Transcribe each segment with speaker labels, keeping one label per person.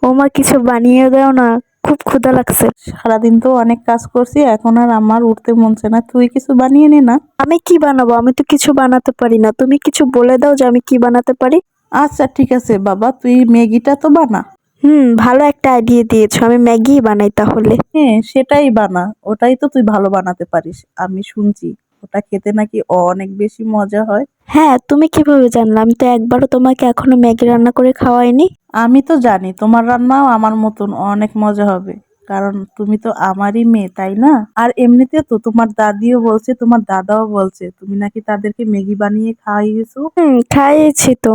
Speaker 1: ও মা, কিছু বানিয়ে দাও না, খুব ক্ষুধা লাগছে।
Speaker 2: সারাদিন তো অনেক কাজ করছি, এখন আর আমার উঠতে মন চায় না, তুই কিছু বানিয়ে নে না।
Speaker 1: আমি কি বানাবো? আমি তো কিছু বানাতে পারি না, তুমি কিছু বলে দাও যে আমি কি বানাতে পারি।
Speaker 2: আচ্ছা ঠিক আছে বাবা, তুই ম্যাগিটা তো বানা।
Speaker 1: ভালো একটা আইডিয়া দিয়েছো, আমি ম্যাগি বানাই তাহলে।
Speaker 2: হ্যাঁ সেটাই বানা, ওটাই তো তুই ভালো বানাতে পারিস, আমি শুনছি ওটা খেতে নাকি অনেক বেশি মজা হয়।
Speaker 1: হ্যাঁ, তুমি কিভাবে জানলে? আমি তো একবারও তোমাকে এখনো ম্যাগি রান্না করে খাওয়াইনি।
Speaker 2: আমি তো জানি তোমার রান্নাও আমার মতন অনেক মজা হবে, কারণ তুমি তো আমারই মেয়ে তাই না? আর এমনিতে তো তোমার দাদিও বলছে, তোমার দাদাও বলছে তুমি নাকি তাদেরকে ম্যাগি বানিয়ে খাইয়েছো।
Speaker 1: খাইয়েছি তো।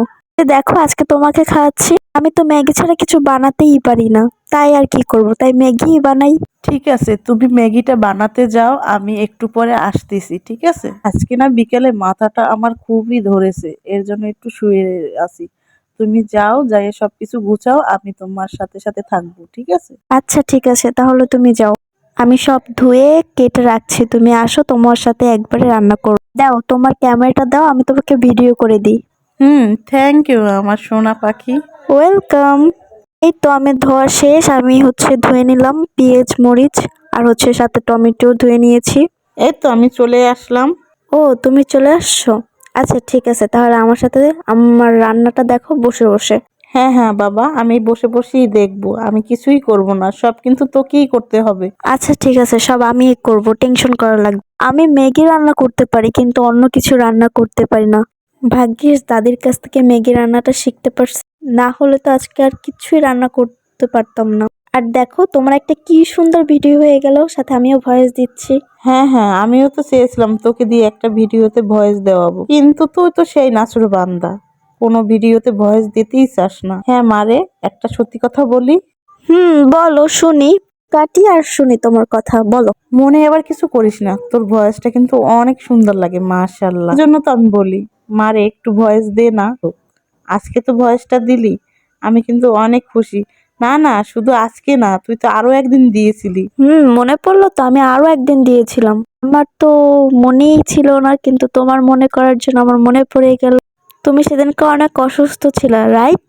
Speaker 1: দেখো, আজকে তোমাকে খাওয়াচ্ছি। আমি তো ম্যাগি ছাড়া কিছু বানাতেই পারি না, তাই আর কি করব, তাই ম্যাগি বানাই।
Speaker 2: ঠিক আছে, তুমি ম্যাগিটা বানাতে যাও, আমি একটু পরে আসতেছি, ঠিক আছে? আজকে না বিকেলে মাথাটা আমার খুবই ধরেছে, এর জন্য একটু শুয়ে আছি। তুমি যাও, যাই সবকিছু গুছাও, আমি তোমার সাথে সাথে থাকবো, ঠিক আছে?
Speaker 1: আচ্ছা ঠিক আছে, তাহলে তুমি যাও। আমি সব ধুয়ে কেটে রাখছি, তুমি আসো, তোমার সাথে একবারে রান্না করো। দাও তোমার ক্যামেরাটা দাও, আমি তোমাকে ভিডিও করে দিই।
Speaker 2: থ্যাংক ইউ আমার সোনা পাখি।
Speaker 1: ওয়েলকাম। এই তো আমি ধোয়া শেষ, আমি ধুয়ে নিলাম পেঁয়াজ মরিচ, আর সাথে টমেটো ধুয়ে নিয়েছি।
Speaker 2: এই তো আমি চলে আসলাম।
Speaker 1: ও, তুমি চলে আসছো? আচ্ছা ঠিক আছে, তাহলে আমার সাথে আমার রান্নাটা দেখো বসে বসে।
Speaker 2: হ্যাঁ হ্যাঁ বাবা, আমি বসে বসেই দেখবো, আমি কিছুই করব না, সব কিন্তু তোকেই করতে হবে।
Speaker 1: আচ্ছা ঠিক আছে, সব আমি করব, টেনশন করা লাগবে। আমি ম্যাগি রান্না করতে পারি, কিন্তু অন্য কিছু রান্না করতে পারি না। ভাগ্যিস দাদির কাছ থেকে ম্যাগি রান্নাটা শিখতে পারছি, না হলে তো আজকে আর কিছুই রান্না করতে পারতাম না। আর দেখো, তোমার একটা কি সুন্দর ভিডিও হয়ে গেল, সাথে আমিও ভয়েস দিচ্ছি।
Speaker 2: হ্যাঁ হ্যাঁ, আমিও তো চেয়েছিলাম তোকে দিয়ে একটা ভিডিওতে ভয়েস দেওয়াবো, কিন্তু তুই তো সেই নাছোড় বান্দা, কোনো ভিডিওতে ভয়েস দিতেই চাস না। হ্যাঁ মারে, একটা সত্যি কথা বলি।
Speaker 1: বলো শুনি, কাটি আর শুনি তোমার কথা, বলো।
Speaker 2: মনে আবার কিছু করিস না, তোর ভয়েসটা কিন্তু অনেক সুন্দর লাগে মাশাআল্লাহ, জন্য তো আমি বলি মারে একটু ভয়েস দে না। আজকে তো ভয়েসটা দিলি, আমি কিন্তু অনেক খুশি। না না, শুধু আজকে না, তুই তো আরো একদিন দিয়েছিলি।
Speaker 1: মনে পড়লো তো, আমি আরো একদিন দিয়েছিলাম। আমার তো মনেই ছিল না, কিন্তু তোমার মনে করার জন্য আমার মনে পড়ে গেল। তুমি সেদিনকে অনেক অসুস্থ ছিলা, রাইট?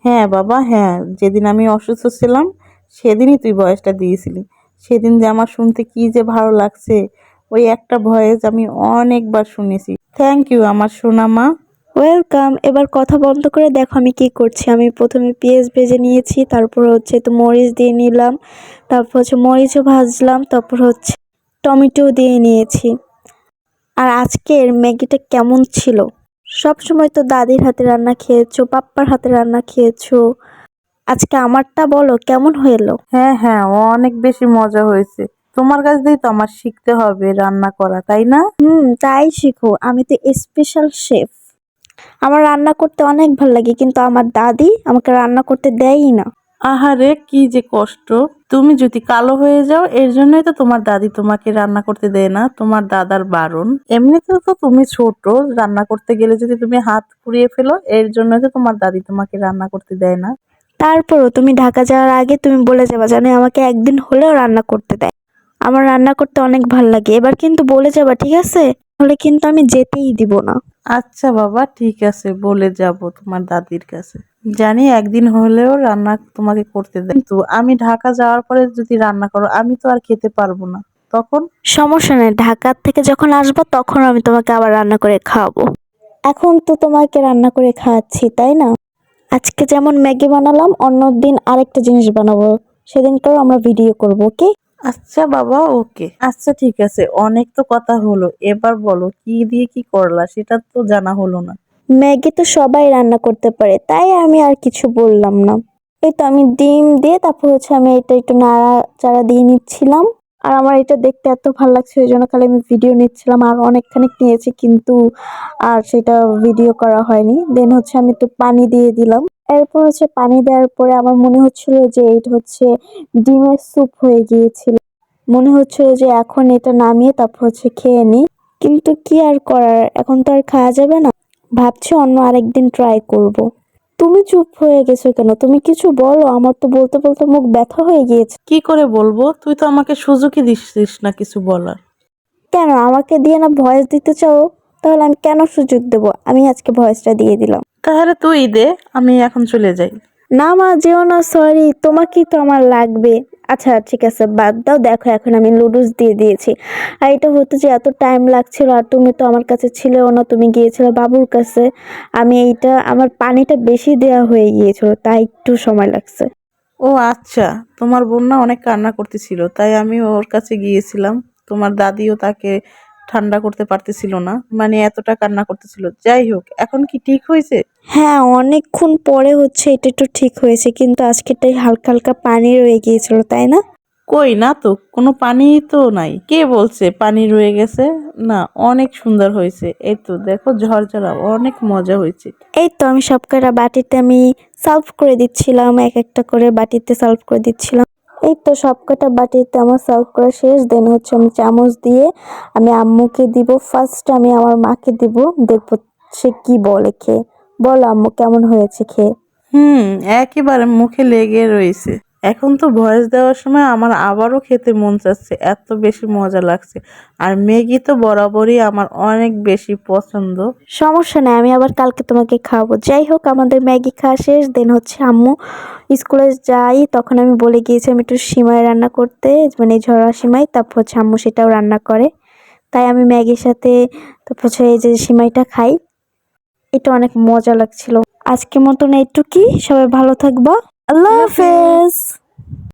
Speaker 2: হ্যাঁ বাবা হ্যাঁ, যেদিন আমি অসুস্থ ছিলাম সেদিনই তুই ভয়েসটা দিয়েছিলি। সেদিন যে আমার শুনতে কি যে ভালো লাগছে, ওই একটা ভয়েস আমি অনেকবার শুনেছি। থ্যাংক ইউ আমার সোনা মা।
Speaker 1: ওয়েলকাম। এবার কথা বন্ধ করে দেখো আমি কি করছি। আমি প্রথমে পেঁয়াজ ভেজে নিয়েছি, তারপর তো মরিচ দিয়ে নিলাম, তারপর মরিচও ভাজলাম, তারপর টমেটো দিয়ে নিয়েছি। আর আজকের ম্যাগিটা কেমন ছিল? সব সময় তো দাদির হাতে রান্না খেয়েছো, পাপ্পার হাতে রান্না খেয়েছো, আজকে আমারটা বলো কেমন হলো?
Speaker 2: হ্যাঁ হ্যাঁ, অনেক বেশি মজা হয়েছে। তোমার কাছ দিয়েই তো আমার শিখতে হবে রান্না করা, তাই না?
Speaker 1: তাই শিখো, আমি তো স্পেশাল শেফ। আমার রান্না করতে অনেক ভালো লাগে, কিন্তু আমার দাদি আমাকে রান্না করতে দেয়ই না।
Speaker 2: আহারে কি যে কষ্ট, তুমি যদি কালো হয়ে যাও এর জন্যই তো তোমার দাদি তোমাকে রান্না করতে দেয় না, তোমার দাদার বারণ। এমনিতে তো তুমি ছোট, রান্না করতে গেলে যদি তুমি হাত পুড়িয়ে ফেলো এর জন্য তো তোমার দাদি তোমাকে রান্না করতে দেয় না।
Speaker 1: তারপরও তুমি ঢাকা যাওয়ার আগে তুমি বলে যাবা, জানো আমাকে একদিন হলেও রান্না করতে দেয়। আমার রান্না করতে অনেক ভাল লাগে, এবার কিন্তু বলে যাবা, ঠিক আছে? তাহলে কিন্তু আমি যেতেই দিব না।
Speaker 2: আচ্ছা বাবা ঠিক আছে, বলে যাব তোমার দাদির কাছে। জানি একদিন হলেও রান্না তোমাকে করতে দেয়, কিন্তু আমি ঢাকা যাওয়ার পরে যদি রান্না করো আমি তো আর খেতে পারবো না তখন।
Speaker 1: সমস্যা নেই, ঢাকা থেকে যখন আসবো তখন আমি তোমাকে আবার রান্না করে খাওয়াবো। এখন তো তোমাকে রান্না করে খাওয়াচ্ছি, তাই না? আজকে যেমন ম্যাগি বানালাম, অন্যদিন আরেকটা জিনিস বানাবো, সেদিনকারও আমরা ভিডিও করবো, ওকে?
Speaker 2: আচ্ছা বাবা ওকে, আচ্ছা ঠিক আছে, অনেক তো কথা হলো, এবার বলো কি দিয়ে কি করলা, সেটা তো জানা হলো না।
Speaker 1: ম্যাগি তো সবাই রান্না করতে পারে, তাই আমি আর কিছু বললাম না। এই তো আমি ডিম দিয়ে, তারপর আমি এটা একটু নাড়াচাড়া দিয়ে নিচ্ছিলাম। আর আমার এটা দেখতে এত ভালো লাগছে, ওই জন্য খালি আমি ভিডিও নিচ্ছিলাম, আর অনেকখানি নিয়েছি, কিন্তু আর সেটা ভিডিও করা হয়নি। দেন আমি একটু পানি দিয়ে দিলাম। এরপর পানি দেওয়ার পরে আমার মনে হচ্ছিল যে এটা ডিমের স্যুপ হয়ে গিয়েছিল। মনে হচ্ছিল যে এখন এটা নামিয়ে তারপর খেয়ে নিই, কিন্তু কি আর করার, এখন তো আর খাওয়া যাবে না। ভাবছি অন্য আরেকদিন ট্রাই করব। তুমি চুপ হয়ে গেছো কেন? তুমি কিছু বলো, আমার তো বলতে বলতে মুখ ব্যথা হয়ে গিয়েছে।
Speaker 2: কি করে বলবো, তুই তো আমাকে সুযোগই দিচ্ছিস না কিছু বলার।
Speaker 1: কেন আমাকে দিয়ে না ভয়েস দিতে চাও? তাহলে আমি কেন সুযোগ দেব? আমি আজকে ভয়েসটা দিয়ে দিলাম।
Speaker 2: তাহলে তুই দে, আমি এখন চলে যাই।
Speaker 1: না মা, যেও না, সরি, তোমাকেই তো আমার লাগবে। আচ্ছা ঠিক আছে, বাদ দাও, দেখো এখন আমি লুডুস দিয়ে দিয়েছি। আর এটা হতে যে এত টাইম লাগছিল, আর তুমি তো আমার কাছে ছিলেও না, তুমি গিয়েছিলে বাবুর কাছে। আমি এইটা আমার পানিটা বেশি দেওয়া হয়ে গিয়েছিল, তাই একটু সময় লাগছে।
Speaker 2: ও আচ্ছা, তোমার বোন না অনেক কান্না করতেছিল, তাই আমি ওর কাছে গিয়েছিলাম। তোমার দাদিও তাকে ঠান্ডা করতে পারতেছিল না, মানে এতটা কান্না করতেছিল। যাই হোক, এখন কি ঠিক হয়েছে?
Speaker 1: হ্যাঁ, অনেকক্ষণ পরে হচ্ছে এটা একটু ঠিক হয়েছে, কিন্তু আজকেরটাই হালকা হালকা পানি রয়ে গিয়েছিল, তাই না?
Speaker 2: কই না তো, কোনো পানি তো নাই। কে বলছে পানি রয়ে গেছে? না, অনেক সুন্দর হয়েছে। এই তো দেখো ঝরঝরা, অনেক মজা হয়েছে।
Speaker 1: এই তো আমি সব কটা বাটিতে আমি সার্ভ করে দিচ্ছিলাম, এক একটা করে বাটিতে সার্ভ করে দিচ্ছিলাম। এই তো সব কটা বাটিতে আমার সার্ভ করা শেষ। দেন হচ্ছে আমি চামচ দিয়ে আমি আম্মুকে দিব, ফার্স্ট আমি আমার মাকে দিব, দেখবো সে কি বলে খেয়ে। বলো আম্মু, কেমন হয়েছে খেয়ে?
Speaker 2: হুম, একেবারে মুখে লেগে রয়েছে। এখন তো ভয়েস দেওয়ার সময় আমার আবারও খেতে মন চাচ্ছে, এত বেশি মজা লাগছে। আর ম্যাগি তো বরাবরই আমার অনেক বেশি পছন্দ।
Speaker 1: সমস্যা নাই, আমি আবার কালকে তোমাকে খাওয়াবো। যাই হোক, আমাদের ম্যাগি খাওয়া শেষ। দেন হচ্ছে আম্মু স্কুলে যাই, তখন আমি বলে গিয়েছি আমি একটু সিমাই রান্না করতে, মানে ঝরা সিমাই। তারপর হচ্ছে আম্মু সেটাও রান্না করে, তাই আমি ম্যাগির সাথে তারপর হচ্ছে এই যে সিমাইটা খাই। এটা অনেক মজা লাগছিল। আজকের মতন এইটুকুই, সবাই ভালো থাকবা। আল্লাহ
Speaker 2: আল্লাহ হাফেজ।
Speaker 1: হাফেজ।